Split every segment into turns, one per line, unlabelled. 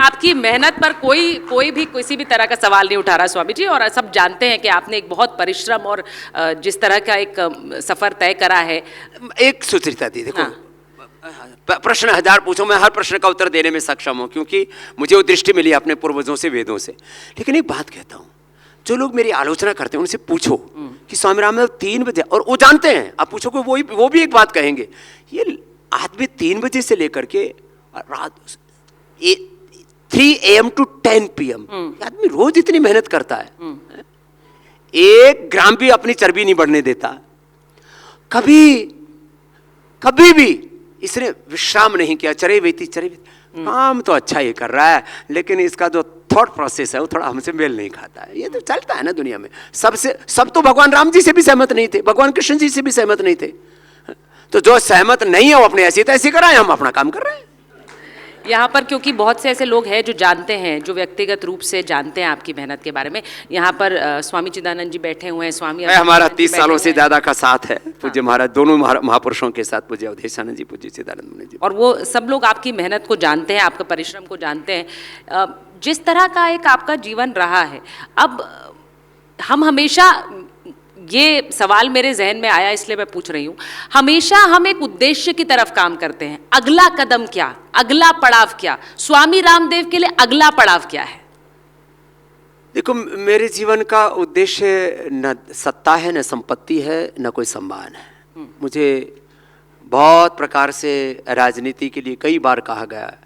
आपकी मेहनत पर कोई भी किसी भी तरह का सवाल नहीं उठा रहा स्वामी जी, और सब जानते हैं कि आपने एक बहुत परिश्रम और जिस तरह का एक सफर तय करा है।
एक सुचरिता दी, देखो प्रश्न 1000 पूछो, मैं हर प्रश्न का उत्तर देने में सक्षम हूं, क्योंकि मुझे वो दृष्टि मिली अपने पूर्वजों से, वेदों से। लेकिन एक बात कहता हूं, जो लोग मेरी आलोचना करते हैं उनसे पूछो कि स्वामी रामदेव 3 बजे, और वो जानते हैं, आप पूछो कि वो भी एक बात कहेंगे, ये आदमी 3 बजे से लेकर के रात 3 AM to 10 PM आदमी रोज इतनी मेहनत करता है, 1 ग्राम भी अपनी चर्बी नहीं बढ़ने देता, कभी भी इसने विश्राम नहीं किया, चरे काम तो अच्छा ही कर रहा है, लेकिन इसका जो थॉट प्रोसेस है वो थोड़ा हमसे मेल नहीं खाता है। ये तो चलता है ना दुनिया में, सब तो भगवान राम जी से भी सहमत नहीं थे, भगवान कृष्ण जी से भी सहमत नहीं थे, तो जो सहमत नहीं है वो अपने ऐसी तैसी कराए, हम अपना काम कर रहे हैं।
यहाँ पर क्योंकि बहुत से ऐसे लोग हैं जो जानते हैं, जो व्यक्तिगत रूप से जानते हैं आपकी मेहनत के बारे में। यहाँ पर स्वामी चिदानंद जी बैठे हुए हैं, स्वामी
हमारा 30 सालों से ज्यादा का साथ है पूज्य महाराज, दोनों महापुरुषों के साथ, पूज्य अवधेशानंद जी, पूज्य चिदानंद मुनि जी, और
वो सब लोग आपकी मेहनत को जानते हैं, आपका परिश्रम को जानते हैं। जिस तरह का एक आपका जीवन रहा है, अब हम हमेशा, ये सवाल मेरे जहन में आया इसलिए मैं पूछ रही हूँ, हमेशा हम एक उद्देश्य की तरफ काम करते हैं, अगला कदम क्या, अगला पड़ाव क्या, स्वामी रामदेव के लिए अगला पड़ाव क्या है?
देखो, मेरे जीवन का उद्देश्य न सत्ता है, न संपत्ति है, न कोई सम्मान है। मुझे बहुत प्रकार से राजनीति के लिए कई बार कहा गया है,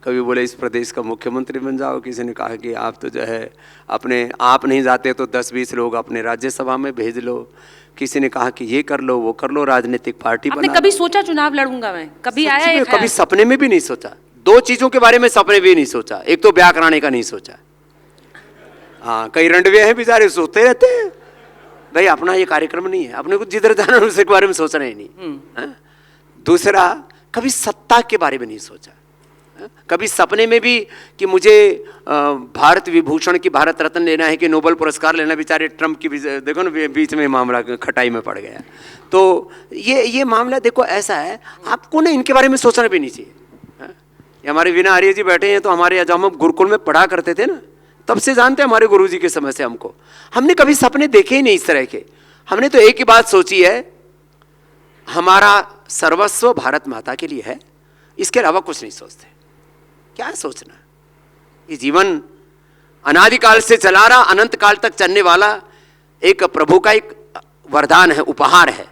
कभी बोले इस प्रदेश का मुख्यमंत्री बन जाओ, किसी ने कहा कि आप तो जो है आप नहीं जाते तो 10-20 लोग अपने राज्यसभा में भेज लो, किसी ने कहा कि ये कर लो, वो कर लो, राजनीतिक पार्टी बना।
आपने कभी सोचा चुनाव लड़ूंगा मैं? कभी आया है?
कभी सपने में भी नहीं सोचा। 2 चीजों के बारे में सपने भी नहीं सोचा, एक तो ब्याह कराने का नहीं सोचा। हाँ, कई रंडवे हैं बेचारे, सोचते रहते हैं भाई अपना ये कार्यक्रम नहीं है, अपने को जिधर जाना उसके बारे में सोचना ही नहीं। दूसरा, कभी सत्ता के बारे में नहीं सोचा, कभी सपने में भी कि मुझे भारत विभूषण की, भारत रत्न लेना है कि नोबेल पुरस्कार लेना। बेचारे ट्रम्प की देखो ना, बीच में मामला खटाई में पड़ गया। तो ये मामला देखो ऐसा है, आपको ना इनके बारे में सोचना भी नहीं चाहिए। ये हमारे वीना आर्य जी बैठे हैं, तो हमारे जब हम गुरुकुल में पढ़ा करते थे ना, तब से जानते हैं हमारे गुरुजी के समय से हमने कभी सपने देखे ही नहीं इस तरह के। हमने तो एक ही बात सोची है, हमारा सर्वस्व भारत माता के लिए है, इसके अलावा कुछ नहीं सोचते। क्या सोचना, ये जीवन अनादिकाल से चला रहा, अनंत काल तक चलने वाला एक प्रभु का एक वरदान है, उपहार है,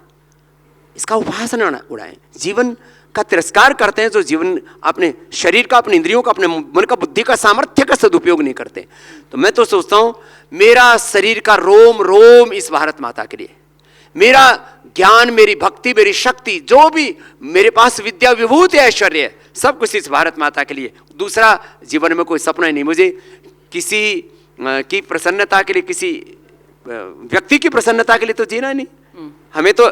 इसका उपहास न उड़ाएं। जीवन का तिरस्कार करते हैं जो जीवन अपने शरीर का, अपने इंद्रियों का, अपने मन का, बुद्धि का, सामर्थ्य का सदुपयोग नहीं करते। तो मैं तो सोचता हूं मेरा शरीर का रोम रोम इस भारत माता के लिए, मेरा ज्ञान, मेरी भक्ति, मेरी शक्ति, जो भी मेरे पास विद्या, विभूति, ऐश्वर्य है, सब कुछ इस भारत माता के लिए। दूसरा जीवन में कोई सपना ही नहीं। मुझे किसी की प्रसन्नता के लिए, किसी व्यक्ति की प्रसन्नता के लिए तो जीना नहीं। हमें तो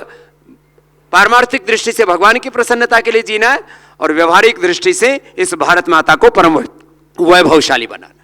पारमार्थिक दृष्टि से भगवान की प्रसन्नता के लिए जीना है, और व्यवहारिक दृष्टि से इस भारत माता को परम वैभवशाली बनाना।